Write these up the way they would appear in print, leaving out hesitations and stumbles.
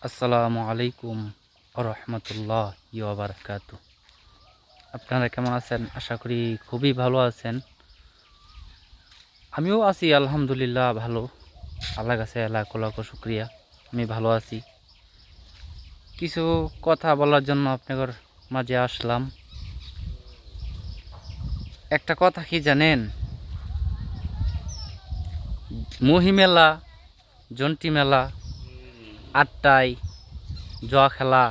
আসসালামু আলাইকুম রহমতুল্লাহি ওয়া বারাকাতু। আপনারা কেমন আছেন? আশা করি খুবই ভালো আছেন। আমিও আছি আলহামদুলিল্লাহ ভালো। আল্লাহর কাছে লাখ লাখ শুকরিয়া, আমি ভালো আছি। কিছু কথা বলার জন্য আপনাদের মাঝে আসলাম। একটা কথা কি জানেন? মহি মেলা, জন্টি মেলা, আটটাই, জুয়া খেলা,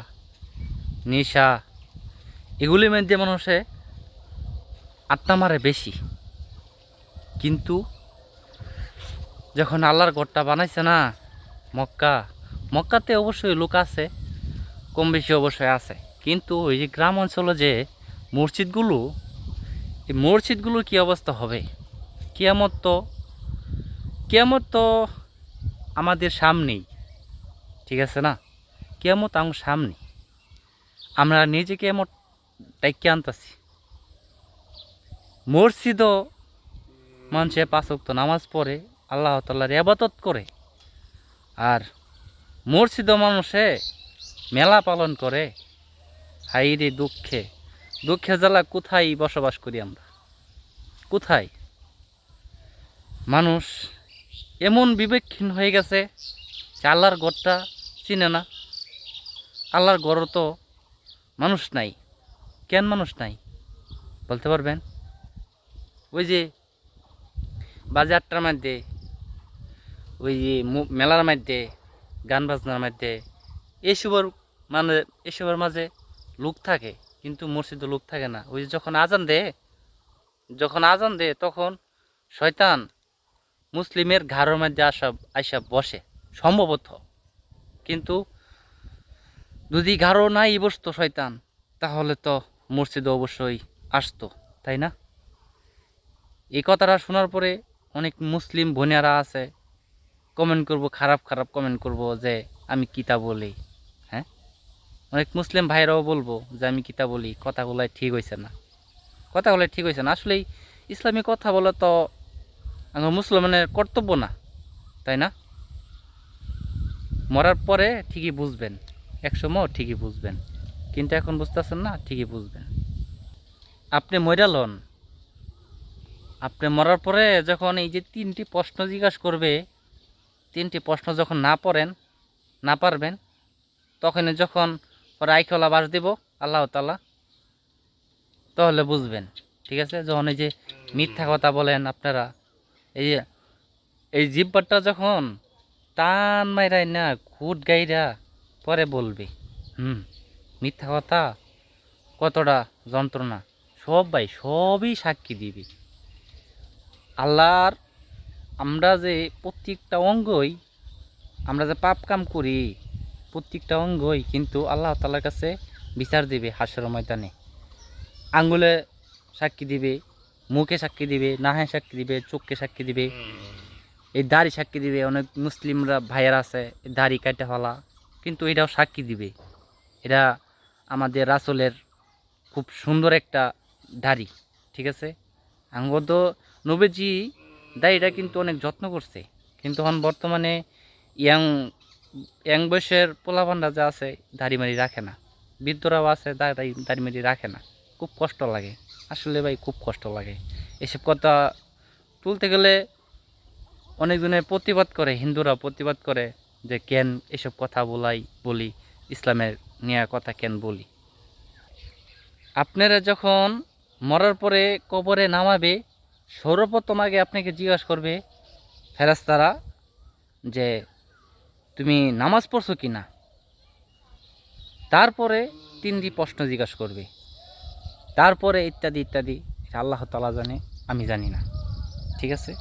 নেশা, এগুলির মধ্যে মানুষে আড্ডা মারে বেশি। কিন্তু যখন আল্লাহর ঘরটা বানাইছে না, মক্কাতে অবশ্যই লোক আছে, কম বেশি অবশ্যই আছে। কিন্তু ওই যে গ্রাম অঞ্চলে যে মসজিদগুলো, এই মসজিদগুলোর কী অবস্থা হবে? কিয়ামত তো কিয়ামত তো আমাদের সামনেই, ঠিক আছে না? কিয়ামত আমার সামনে, আমরা নিজে কিয়ামত ডাইকে আনতাছি। মসজিদও মানুষে 5 ওয়াক্ত নামাজ পড়ে, আল্লাহ তাআলার ইবাদত করে, আর মসজিদও মানুষে মেলা পালন করে। হাই রে দুঃখে দুঃখে জ্বালা কোথায় বসবাস করি আমরা? কোথায়? মানুষ এমন বিবেকহীন হয়ে গেছে যে আল্লাহর ঘরটা চিনে না। আল্লাহর ঘরও তো মানুষ নাই। কেন মানুষ নাই বলতে পারবেন? ওই যে বাজারটার মধ্যে, ওই যে মেলার মধ্যে, গান বাজনার মধ্যে, এসবের মানে এসবের মাঝে লোক থাকে, কিন্তু মসজিদে লোক থাকে না। ওই যে যখন আজান দেয় তখন শয়তান মুসলিমের ঘাড়ের মধ্যে আইসা বসে সম্ভবত। কিন্তু যদি ঘাড়ও নাই বসতো শয়তান, তাহলে তো মসজিদে অবশ্যই আসতো, তাই না? এই কথাটা শোনার পরে অনেক মুসলিম বোনেরা আছে, কমেন্ট করব, খারাপ খারাপ কমেন্ট করব যে আমি কিতা বলি। হ্যাঁ, অনেক মুসলিম ভাইরাও বলবো যে আমি কিতা বলি, কথাগুলাই ঠিক হয়েছে না, কথাগুলাই ঠিক হয়েছে না। আসলেই ইসলামী কথা বলা তো আমার মুসলমানের কর্তব্য না, তাই না? মরার পরে ঠিকই বুঝবেন, একসময় ঠিকই বুঝবেন, কিন্তু এখন বুঝতেছেন না, ঠিকই বুঝবেন। আপনি মইরা লন, আপনি মরার পরে যখন এই যে 3টি প্রশ্ন জিজ্ঞাসা করবে, 3টি প্রশ্ন যখন না পারবেন, তখন যখন পরে আইখলা বাস দিব আল্লাহ তাআলা, তাহলে বুঝবেন। ঠিক আছে? যখন এই যে মিথ্যা কথা বলেন আপনারা, এই যে এই জিহ্বাটা যখন টান মাইরাই না খুট গাইরা পরে বলবে, মিথ্যা কথা কতটা যন্ত্রণা, সবই সাক্ষী দিবি আল্লাহর। আমরা যে প্রত্যেকটা অঙ্গই, আমরা যে পাপ কাম করি, প্রত্যেকটা অঙ্গই কিন্তু আল্লাহ তাআলার কাছে বিচার দিবে হাসরের ময়দানে। আঙ্গুলে সাক্ষী দিবে, মুখে সাক্ষী দিবে, নাহে সাক্ষী দিবে, চোখকে সাক্ষী দিবে, এই দাড়ি সাক্ষী দিবে। অনেক মুসলিমরা ভাইয়েরা আছে দাড়ি কাটে ফেলা, কিন্তু এটাও সাক্ষী দিবে। এটা আমাদের রাসূলের খুব সুন্দর একটা দাড়ি, ঠিক আছে? আঙ্গদ নবীজি দাড়িটা কিন্তু অনেক যত্ন করছে, কিন্তু এখন বর্তমানে ইয়াং ইয়াং বয়সের পোলাপানরা যা আছে দাড়ি মাড়ি রাখে না, বৃদ্ধরাও আছে দাড়ি মাড়ি রাখে না। খুব কষ্ট লাগে, আসলে ভাই খুব কষ্ট লাগে। এসব কথা তুলতে গেলে অনেকজনে প্রতিবাদ করে, হিন্দুরা প্রতিবাদ করে যে কেন এসব কথা বলি, ইসলামের নিয়ে কথা কেন বলি। আপনারা যখন মরার পরে কবরে নামাবে, সর্বপ্রথম আগে আপনাকে জিজ্ঞাসা করবে ফেরেশতারা যে তুমি নামাজ পড়ছো কি না। তারপরে 3টি প্রশ্ন জিজ্ঞাসা করবে, তারপরে ইত্যাদি ইত্যাদি। এটা আল্লাহ তাআলা জানে, আমি জানি না, ঠিক আছে?